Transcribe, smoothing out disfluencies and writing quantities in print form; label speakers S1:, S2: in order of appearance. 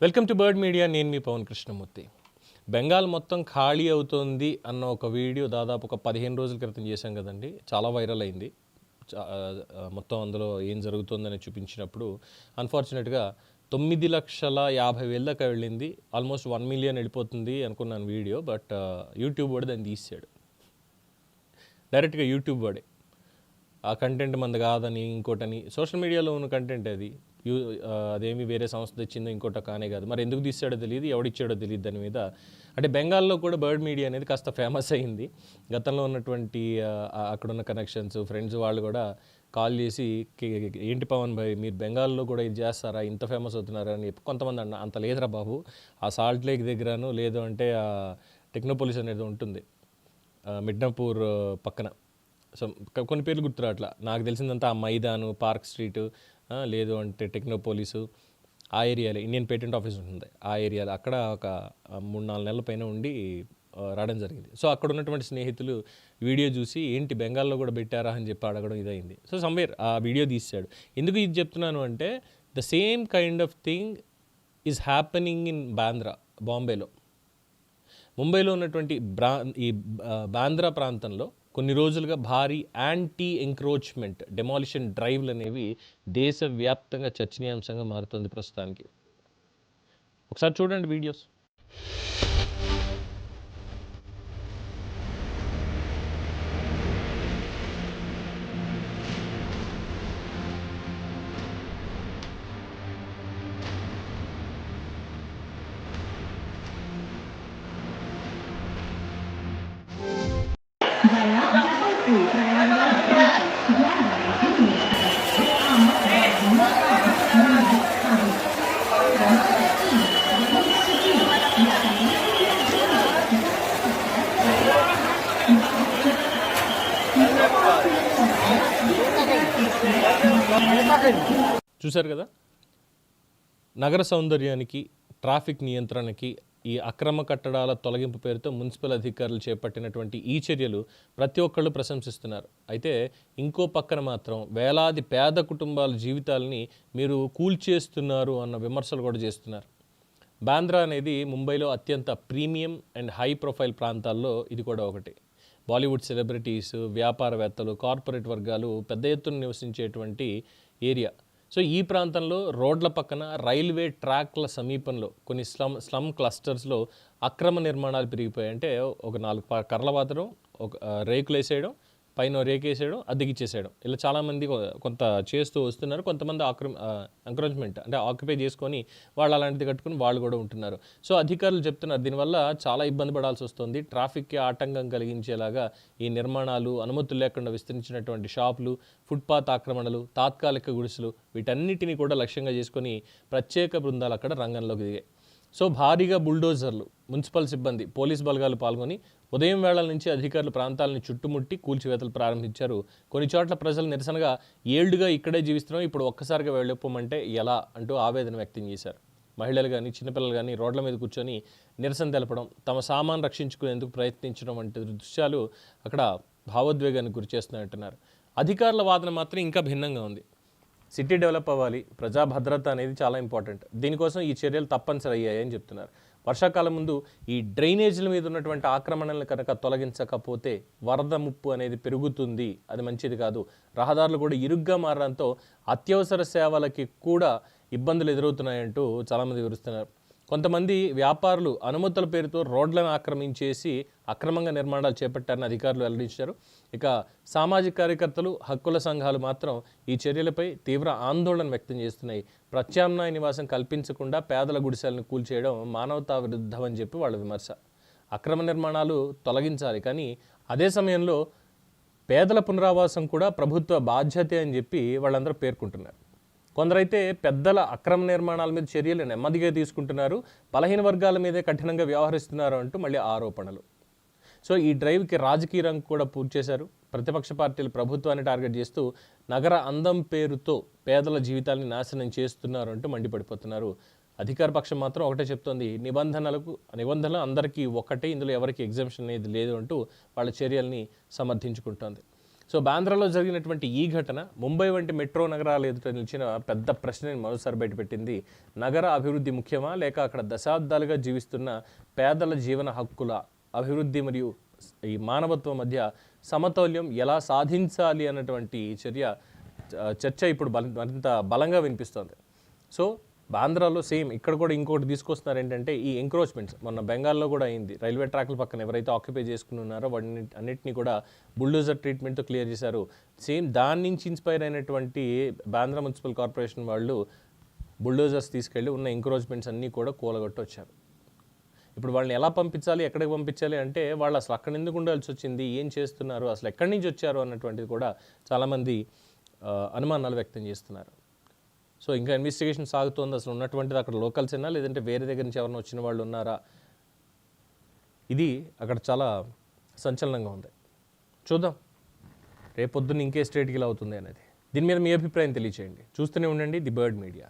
S1: Welcome to bird media. నేను మీ పవన్ కృష్ణమూర్తి. బెంగాల్ మొత్తం ఖాళీ అవుతోంది అన్న ఒక వీడియో దాదాపు ఒక 15 రోజుల క్రితం చేశాం కదండి. చాలా వైరల్ అయింది. మొత్తం అందులో ఏం జరుగుతుందని చూపించినప్పుడు అన్ఫార్చునేట్గా 9,50,000 దాకా వెళ్ళింది. ఆల్మోస్ట్ 1 మిలియన్ వెళ్ళిపోతుంది అనుకున్నాను వీడియో. బట్ యూట్యూబ్ వాడు దాన్ని తీసాడు. డైరెక్ట్గా యూట్యూబ్ వాడే ఆ కంటెంట్ మంది కాదని ఇంకోటని, సోషల్ మీడియాలో ఉన్న కంటెంట్ అది అదేమి వేరే సంస్థ తెచ్చిందో ఇంకోట కానే కాదు. మరి ఎందుకు తీసాడో తెలియదు, ఎవడిచ్చాడో తెలియదు. దాని మీద అంటే బెంగాల్లో కూడా బర్డ్ మీడియా అనేది కాస్త ఫేమస్ అయింది. గతంలో ఉన్నటువంటి అక్కడున్న కనెక్షన్స్, ఫ్రెండ్స్ వాళ్ళు కూడా కాల్ చేసి ఏంటి పవన్ భాయ్ మీరు బెంగాల్లో కూడా ఇది చేస్తారా, ఇంత ఫేమస్ అవుతున్నారా అని కొంతమంది అంత లేదురా బాబు, ఆ సాల్ట్ లేక్ దగ్గరను లేదు అంటే ఆ టెక్నోపోలిస్ అనేది ఉంటుంది మిడ్నాపూర్ పక్కన. సో కొన్ని పేర్లు గుర్తురా అట్లా నాకు తెలిసిందంతా ఆ మైదాను, పార్క్ స్ట్రీటు, లేదు అంటే టెక్నోపోలిసు, ఆ ఏరియాలో ఇండియన్ పేటెంట్ ఆఫీస్ ఉంటుంది. ఆ ఏరియాలో అక్కడ ఒక 3-4 నెలల పైన ఉండి రావడం జరిగింది. సో అక్కడ ఉన్నటువంటి స్నేహితులు వీడియో చూసి ఏంటి బెంగాల్లో కూడా పెట్టారా అని చెప్పి అడగడం ఇదైంది. సో సమ్వేర్ ఆ వీడియో తీసాడు. ఎందుకు ఇది చెప్తున్నాను అంటే the same kind of thing is happening in Bandra, బాంబేలో. ముంబైలో ఉన్నటువంటి ఈ బాంద్రా ప్రాంతంలో కొన్ని రోజులుగా భారీ యాంటీ ఎంక్రోచ్మెంట్ డెమాలిషన్ డ్రైవ్లు అనేవి దేశవ్యాప్తంగా చర్చనీయాంశంగా మారుతుంది ప్రస్తుతానికి. ఒకసారి చూడండి వీడియోస్. చూశారు కదా, నగర సౌందర్యానికి, ట్రాఫిక్ నియంత్రణకి, ఈ అక్రమ కట్టడాల తొలగింపు పేరుతో మున్సిపల్ అధికారులు చేపట్టినటువంటి ఈ చర్యలు ప్రతి ఒక్కళ్ళు ప్రశంసిస్తున్నారు. అయితే ఇంకో పక్కన మాత్రం వేలాది పేద కుటుంబాల జీవితాలని మీరు కూల్చేస్తున్నారు అన్న విమర్శలు కూడా చేస్తున్నారు. బాంద్రా అనేది ముంబైలో అత్యంత ప్రీమియం అండ్ హై ప్రొఫైల్ ప్రాంతాల్లో ఇది కూడా ఒకటి. బాలీవుడ్ సెలబ్రిటీస్, వ్యాపారవేత్తలు, కార్పొరేట్ వర్గాలు పెద్ద ఎత్తున నివసించేటువంటి ఏరియా. సో ఈ ప్రాంతంలో రోడ్ల పక్కన, రైల్వే ట్రాక్ల సమీపంలో కొన్ని స్లమ్ క్లస్టర్స్లో అక్రమ నిర్మాణాలు పెరిగిపోయాయి. అంటే ఒక 4 కర్రల వాతడం, ఒక రేకులు వేసేయడం, పైన రేకేసేయడం, అద్దెకిచ్చేసేయడం, ఇలా చాలామంది కొంత చేస్తూ వస్తున్నారు. కొంతమంది ఎంకరేజ్మెంట్ అంటే ఆక్యుపై చేసుకొని వాళ్ళు అలాంటిది కట్టుకుని వాళ్ళు కూడా ఉంటున్నారు. సో అధికారులు చెప్తున్నారు దీనివల్ల చాలా ఇబ్బంది పడాల్సి వస్తుంది. ట్రాఫిక్కి ఆటంకం కలిగించేలాగా ఈ నిర్మాణాలు, అనుమతులు లేకుండా విస్తరించినటువంటి షాపులు, ఫుట్పాత్ ఆక్రమణలు, తాత్కాలిక గుడిసెలు, వీటన్నిటిని కూడా లక్ష్యంగా చేసుకొని ప్రత్యేక బృందాలు అక్కడ రంగంలోకి దిగాయి. సో భారీగా బుల్డోజర్లు, మున్సిపల్ సిబ్బంది, పోలీస్ బలగాలు పాల్గొని ఉదయం వేళల నుంచి అధికారులు ప్రాంతాలను చుట్టుముట్టి కూల్చివేతలు ప్రారంభించారు. కొన్ని చోట్ల ప్రజలు నిరసనగా ఏళ్లుగా ఇక్కడే జీవిస్తున్నాం, ఇప్పుడు ఒక్కసారిగా వెళ్ళిపోమంటే ఎలా అంటూ ఆవేదన వ్యక్తం చేశారు. మహిళలు కానీ, చిన్నపిల్లలు కానీ రోడ్ల మీద కూర్చొని నిరసన తెలపడం, తమ సామాను రక్షించుకునేందుకు ప్రయత్నించడం వంటి దృశ్యాలు అక్కడ భావోద్వేగానికి గురి చేస్తున్నాయంటున్నారు. అధికారుల వాదన మాత్రం ఇంకా భిన్నంగా ఉంది. సిటీ డెవలప్ అవ్వాలి, ప్రజా భద్రత అనేది చాలా ఇంపార్టెంట్, దీనికోసం ఈ చర్యలు తప్పనిసరి అయ్యాయని చెప్తున్నారు. వర్షాకాలం ముందు ఈ డ్రైనేజీల మీద ఉన్నటువంటి ఆక్రమణలను కనుక తొలగించకపోతే వరద ముప్పు అనేది పెరుగుతుంది, అది మంచిది కాదు. రహదారులు కూడా ఇరుగ్గా మారడంతో అత్యవసర సేవలకి కూడా ఇబ్బందులు ఎదురవుతున్నాయంటూ చాలామంది వివరిస్తున్నారు. కొంతమంది వ్యాపారులు అనుమతుల పేరుతో రోడ్లను ఆక్రమించేసి అక్రమంగా నిర్మాణాలు చేపట్టారని అధికారులు వెల్లడించారు. ఇక సామాజిక కార్యకర్తలు, హక్కుల సంఘాలు మాత్రం ఈ చర్యలపై తీవ్ర ఆందోళన వ్యక్తం చేస్తున్నాయి. ప్రత్యామ్నాయ నివాసం కల్పించకుండా పేదల గుడిసెలను కూల్చేయడం మానవతా విరుద్ధమని చెప్పి వాళ్ళ విమర్శ. అక్రమ నిర్మాణాలు తొలగించాలి, కానీ అదే సమయంలో పేదల పునరావాసం కూడా ప్రభుత్వ బాధ్యతే అని చెప్పి వాళ్ళందరూ పేర్కొంటున్నారు. కొందరైతే పెద్దల అక్రమ నిర్మాణాల మీద చర్యలు నెమ్మదిగా తీసుకుంటున్నారు, బలహీన వర్గాల మీదే కఠినంగా వ్యవహరిస్తున్నారు అంటూ మళ్ళీ ఆరోపణలు. సో ఈ డ్రైవ్కి రాజకీయ రంగు కూడా పూర్తి చేశారు. ప్రతిపక్ష పార్టీలు ప్రభుత్వాన్ని టార్గెట్ చేస్తూ నగర అందం పేరుతో పేదల జీవితాలని నాశనం చేస్తున్నారు అంటూ మండిపడిపోతున్నారు. అధికార పక్షం మాత్రం ఒకటే చెప్తోంది, నిబంధనలు అందరికీ ఒకటే, ఇందులో ఎవరికి ఎగ్జామ్షన్ అనేది లేదు అంటూ వాళ్ళ చర్యల్ని సమర్థించుకుంటోంది. సో బాంద్రాలో జరిగినటువంటి ఈ ఘటన ముంబై వంటి మెట్రో నగరాల ఎదుట నిలిచిన పెద్ద ప్రశ్నని మరోసారి బయటపెట్టింది. నగర అభివృద్ధి ముఖ్యమా, లేక అక్కడ దశాబ్దాలుగా జీవిస్తున్న పేదల జీవన హక్కుల అభివృద్ధి మరియు ఈ మానవత్వం మధ్య సమతౌల్యం ఎలా సాధించాలి అన్నటువంటి చర్చ ఇప్పుడు మరింత బలంగా వినిపిస్తోంది. సో బాంద్రాలో సేమ్ ఇక్కడ కూడా ఇంకోటి తీసుకొస్తున్నారు ఏంటంటే ఈ ఎంక్రోచ్మెంట్స్. మొన్న బెంగాల్లో కూడా అయింది. రైల్వే ట్రాక్ల పక్కన ఎవరైతే ఆక్యుపై చేసుకుని ఉన్నారో వాటిని అన్నింటినీ కూడా బుల్డోజర్ ట్రీట్మెంట్తో క్లియర్ చేశారు. సేమ్ దాని నుంచి ఇన్స్పైర్ అయినటువంటి బాంద్రా మున్సిపల్ కార్పొరేషన్ వాళ్ళు బుల్డోజర్స్ తీసుకెళ్ళి ఉన్న ఎంక్రోచ్మెంట్స్ అన్నీ కూడా కూలగొట్టి వచ్చారు. ఇప్పుడు వాళ్ళని ఎలా పంపించాలి, ఎక్కడికి పంపించాలి అంటే వాళ్ళు అసలు అక్కడ ఎందుకు ఉండాల్సి వచ్చింది, ఏం చేస్తున్నారు, అసలు ఎక్కడి నుంచి వచ్చారు అన్నటువంటిది కూడా చాలామంది అనుమానాలు వ్యక్తం చేస్తున్నారు. సో ఇంకా ఇన్వెస్టిగేషన్ సాగుతోంది. అసలు ఉన్నటువంటిది అక్కడ లోకల్సేనా, లేదంటే వేరే దగ్గర నుంచి ఎవరైనా వచ్చిన వాళ్ళు ఉన్నారా, ఇది అక్కడ చాలా సంచలనంగా ఉంది. చూద్దాం రేపొద్దున ఇంకే స్టేట్కి ఇలా అవుతుంది అనేది. దీని మీద మీ అభిప్రాయం తెలియచేయండి. చూస్తూనే ఉండండి ది బర్డ్ మీడియా.